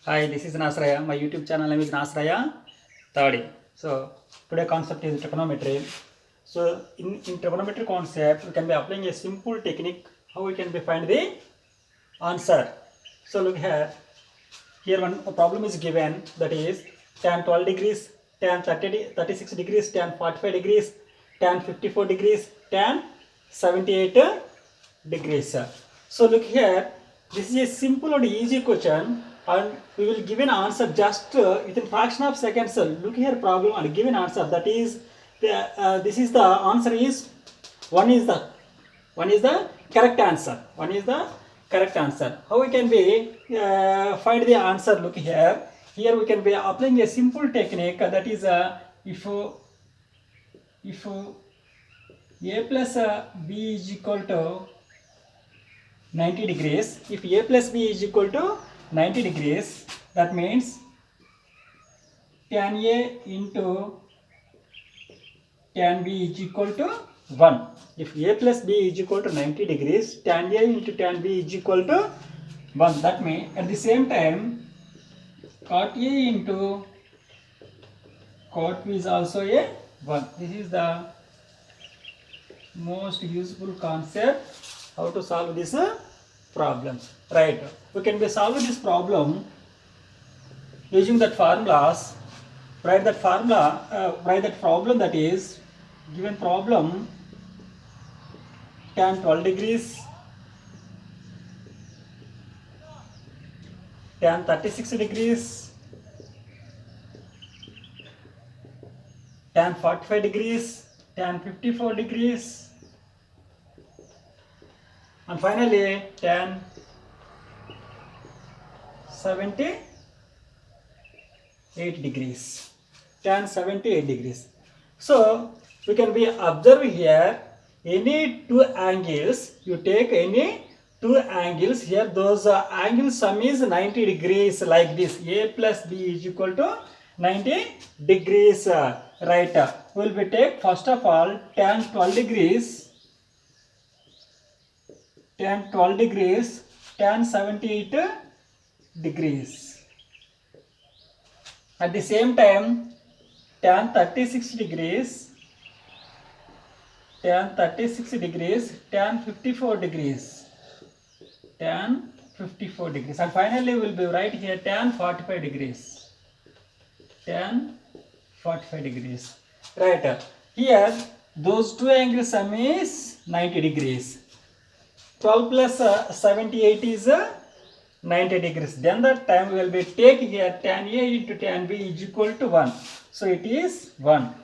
Hi, this is Nasraya. My YouTube channel name is Nasraya Tadi. So today concept is trigonometry. So in trigonometry concept, we can be applying a simple technique how we can be find the answer. So look here. Here one problem is given, that is tan 12 degrees, tan 36 degrees, tan 45 degrees, tan 54 degrees, tan 78 degrees. So look here, this is a simple and easy question and we will give an answer just within fraction of seconds. Look here problem and give an answer, that is this is the answer is one is the correct answer. One is the correct answer. How we can be find the answer? Look here. Here we can be applying a simple technique, that is if a plus b is equal to 90 degrees. If a plus b is equal to 90 degrees, that means tan a into tan b is equal to 1. If a plus b is equal to 90 degrees, tan a into tan b is equal to 1. That means at the same time, cot a into cot b is also a 1. This is the most useful concept how to solve this problems. Right. We can be solving this problem using that formulas. Write that formula, write that problem, that is given problem tan 12 degrees, tan 36 degrees, tan 45 degrees, tan 54 degrees, and finally tan 78 degrees. Tan 78 degrees. So we can be observe here any two angles. You take any two angles here. Those angle sum is 90 degrees, like this. A plus b is equal to 90 degrees. Right. Will we take first of all tan 12 degrees, tan 12 degrees, tan 78 degrees. At the same time, tan 36 degrees, tan 36 degrees, tan 54 degrees, tan 54 degrees, and finally we will be right here tan 45 degrees, tan 45 degrees. Right. Here those two angles sum is 90 degrees. 12 plus 78 is 90 degrees. Then that time we will be take here tan a into tan b is equal to 1. So it is 1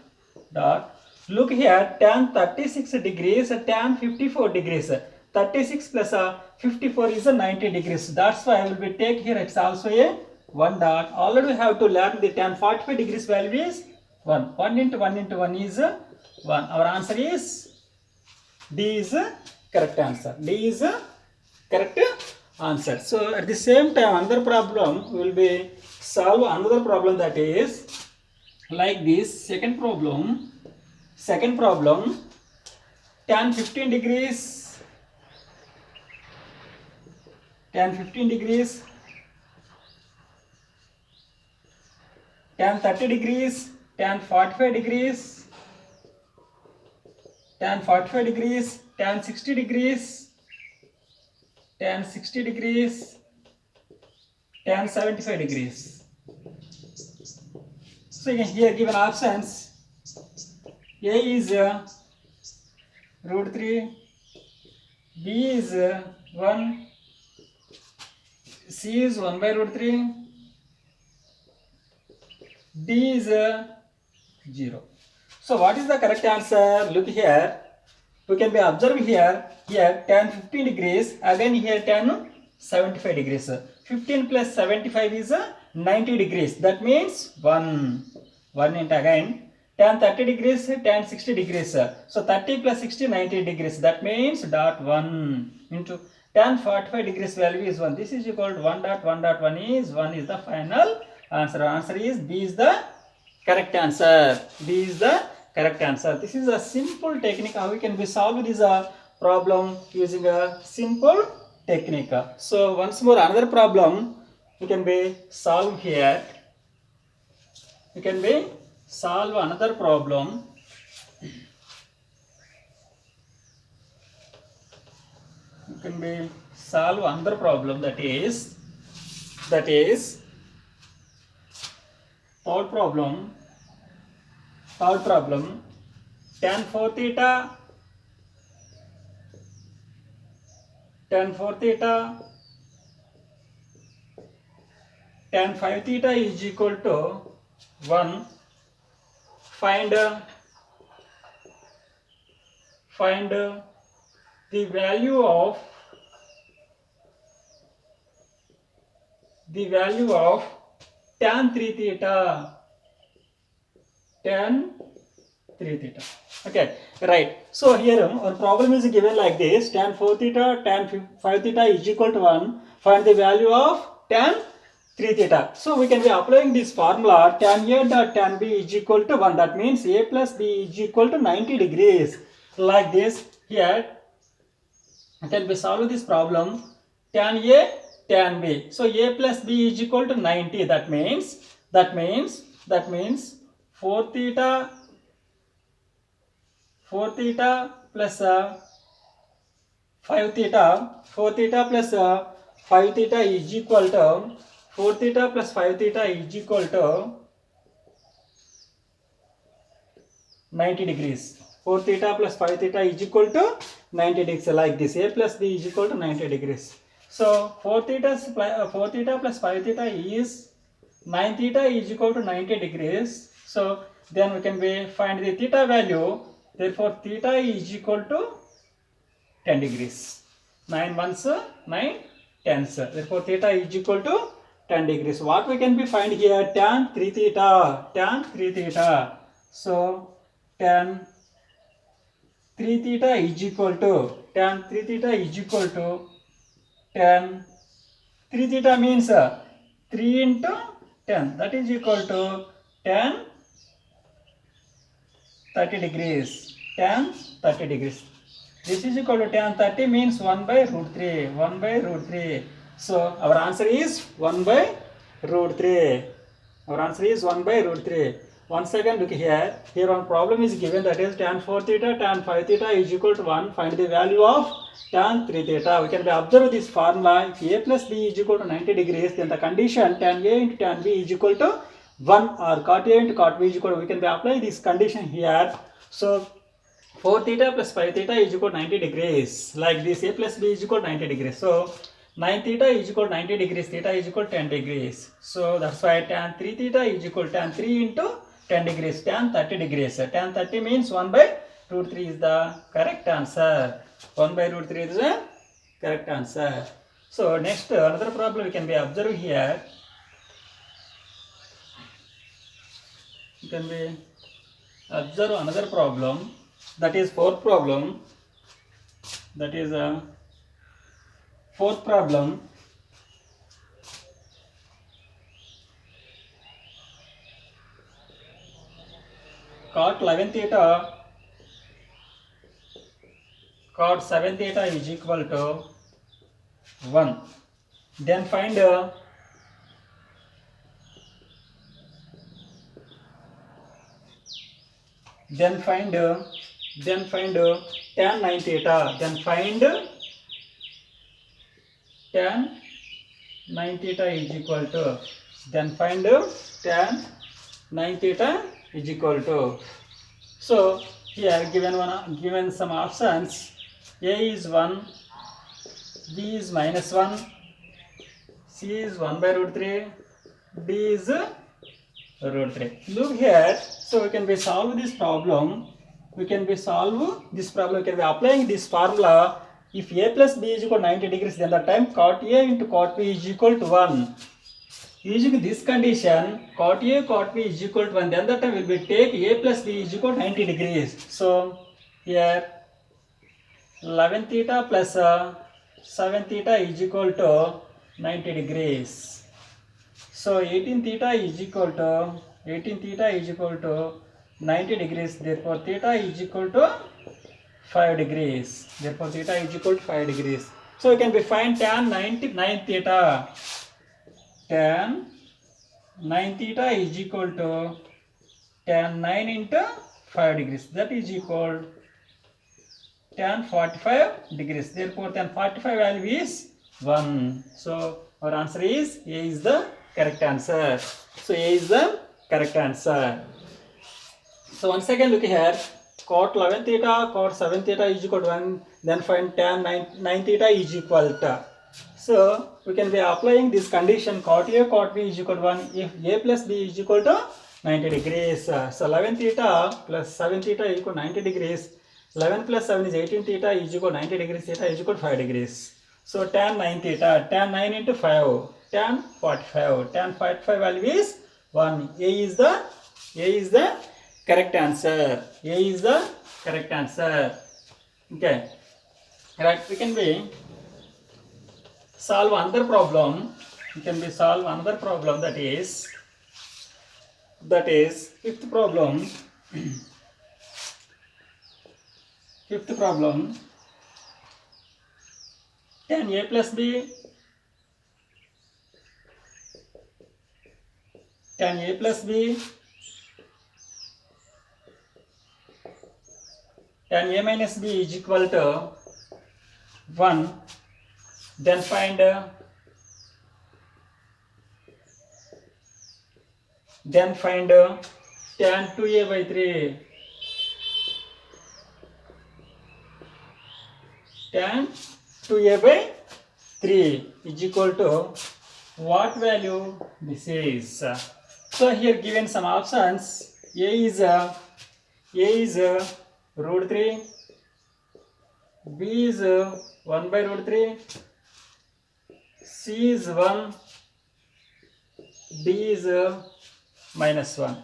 dot. Look here, tan 36 degrees, tan 54 degrees. 36 plus 54 is 90 degrees. That's why I will be take here, it's also a 1 dot. Already we have to learn the tan 45 degrees value is 1. 1 into 1 into 1 is 1. Our answer is D is correct answer. D is correct answer. So at the same time, another problem will be solve another problem, that is like this. Second problem tan 15 degrees, tan 15 degrees, tan 30 degrees, tan 45 degrees, tan 45 degrees, tan 60 degrees, tan 60 degrees, tan 75 degrees. So here given options, A is root 3, B is 1, C is 1 by root 3, D is 0. So what is the correct answer? Look here. We can be observed here tan 15 degrees, again here tan 75 degrees. 15 plus 75 is 90 degrees. That means 1 into again tan 30 degrees, tan 60 degrees. So 30 plus 60, 90 degrees. That means dot 1 into tan 45 degrees value is 1. This is equal to 1 dot 1 dot 1 is 1 is the final answer. Answer is B is the correct answer. B is the correct answer. This is a simple technique how we can be solve this problem using a simple technique. So once more another problem we can be solve here. We can be solve another problem. You can be solve another problem, that is third problem tan 4 theta tan 5 theta is equal to 1. Find the value of tan 3 theta. Okay, right. So here our problem is given like this: tan 4 theta, tan 5 theta is equal to 1. Find the value of tan 3 theta. So we can be applying this formula: tan A dot tan B is equal to 1. That means A plus B is equal to 90 degrees. Like this, here we can be solve this problem: tan A, tan B. So A plus B is equal to 90. That means 4 theta plus 5 theta. 4 theta plus 5 theta is equal to 4 theta plus 5 theta is equal to 90 degrees. 4 theta plus 5 theta is equal to 90 degrees. Like this, A plus B is equal to 90 degrees. So 4 theta plus 5 theta is 9 theta is equal to 90 degrees. So then we can find the theta value. Therefore theta is equal to 10 degrees. 9 ones 9 tens. Therefore theta is equal to 10 degrees. What we can find here? Tan 3 theta. So tan 3 theta is equal to tan 3 theta means 3 into 10, that is equal to tan 30 degrees. Tan 30 degrees. This is equal to tan 30 means 1 by root 3. So our answer is 1 by root 3. Once again look here. Here one problem is given, that is tan 4 theta, tan 5 theta is equal to 1. Find the value of tan 3 theta. We can observe this formula. If A plus B is equal to 90 degrees, then the condition tan A into tan B is equal to 1, or cot A into cot B is equal to, we can apply this condition here. So 4 theta plus 5 theta is equal to 90 degrees. Like this, A plus B is equal to 90 degrees. So 9 theta is equal to 90 degrees, theta is equal to 10 degrees. So that's why tan 3 theta is equal to tan 3 into 10 degrees, tan 30 degrees. Tan 30 means 1 by root 3 is the correct answer. 1 by root 3 is the correct answer. So next, another problem we can observe here. You can observe another problem, that is fourth problem. Cot 11 theta, cot 7 theta is equal to 1. Then find tan 9 theta. Then find tan 9 theta is equal to. Tan 9 theta is equal to. So here given some options. A is 1, B is minus 1, C is 1 by root 3, D is root 3. Look here. So we can solve this problem. We can be applying this formula. If A plus B is equal to 90 degrees, then the time cot A into cot B is equal to 1. Using this condition, cot A, cot B is equal to 1, then the time will be take A plus B is equal to 90 degrees. So here 11 theta plus 7 theta is equal to 90 degrees. So 18 theta is equal to 90 degrees. Therefore theta is equal to 5 degrees. So we can find tan 9 theta. tan 9 theta is equal to tan 9 into 5 degrees. That is equal tan 45 degrees. Therefore, tan 45 value is 1. So, our answer is A is the correct answer. So, A is the correct answer. So, once again look here. Cot 11 theta, cot 7 theta is equal to 1. Then find tan 9 theta is equal to. So, we can be applying this condition cot A, cot B is equal to 1 if A plus B is equal to 90 degrees. So, 11 theta plus 7 theta is equal to 90 degrees. 11 plus 7 is 18 theta is equal to 90 degrees, theta is equal to 5 degrees. So, tan 9 theta, tan 9 into 5, tan 45. Tan 45 value is 1. A is the correct answer. A is the correct answer. Okay. Right, we can be solve another problem. We can be solve another problem, that is fifth problem. Fifth problem, tan A plus B, tan A plus B, tan A minus B is equal to 1. Then find tan 2A by 3. Tan 2A by 3 is equal to what value this is? So here given some options. A is root 3, B is 1 by root 3, C is 1, D is minus 1.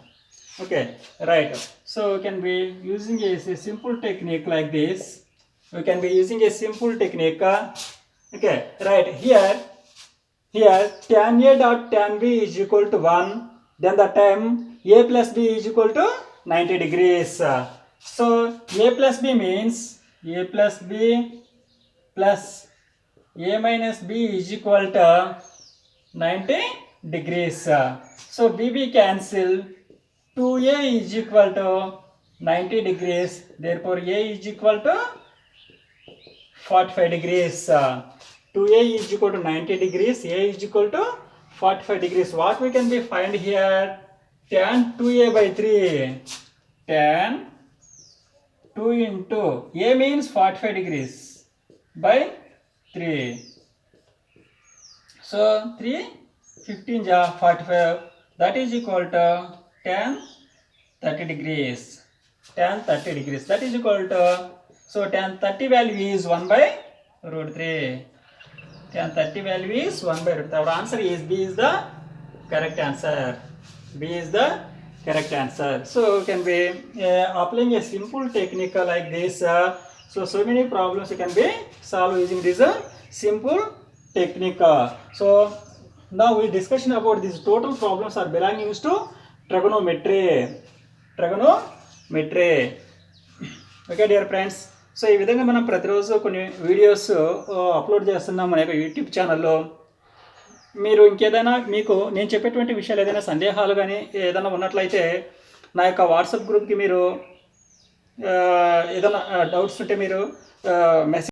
Okay, right. So we can be using a simple technique like this. We can be using a simple technique. Okay, right. Here tan A dot tan B is equal to 1. Then the time A plus B is equal to 90 degrees. So A plus B means A plus B plus A minus B is equal to 90 degrees. So BB cancel. 2A is equal to 90 degrees. Therefore A is equal to 45 degrees. 2A is equal to 90 degrees. A is equal to 45 degrees. What we can be find here? Tan 2A by 3. Tan 2 into A means 45 degrees by 3. So 3 15 ja 45. That is equal to tan 30 degrees. Tan 30 degrees. That is equal to, so tan 30 value is 1 by root 3. Tan 30 value is 1 by root 3. Our answer is B is the correct answer. B is the correct answer. So we can be applying a simple technique like this. So many problems you can be solve using this simple technique. So now we discussion about these total problems are belonging to trigonometry. Okay dear friends. So ఈ విధంగా మనం ప్రతిరోజు కొన్ని videos upload చేస్తున్నాం మన యొక్క YouTube ఛానల్లో. మీరు ఇంకేదైనా మీకు నేను చెప్పేటువంటి విషయాలు ఏదైనా సందేహాలు కానీ ఏదైనా ఉన్నట్లయితే నా యొక్క వాట్సాప్ గ్రూప్కి మీరు ఏదైనా డౌట్స్ ఉంటే మీరు మెసేజ్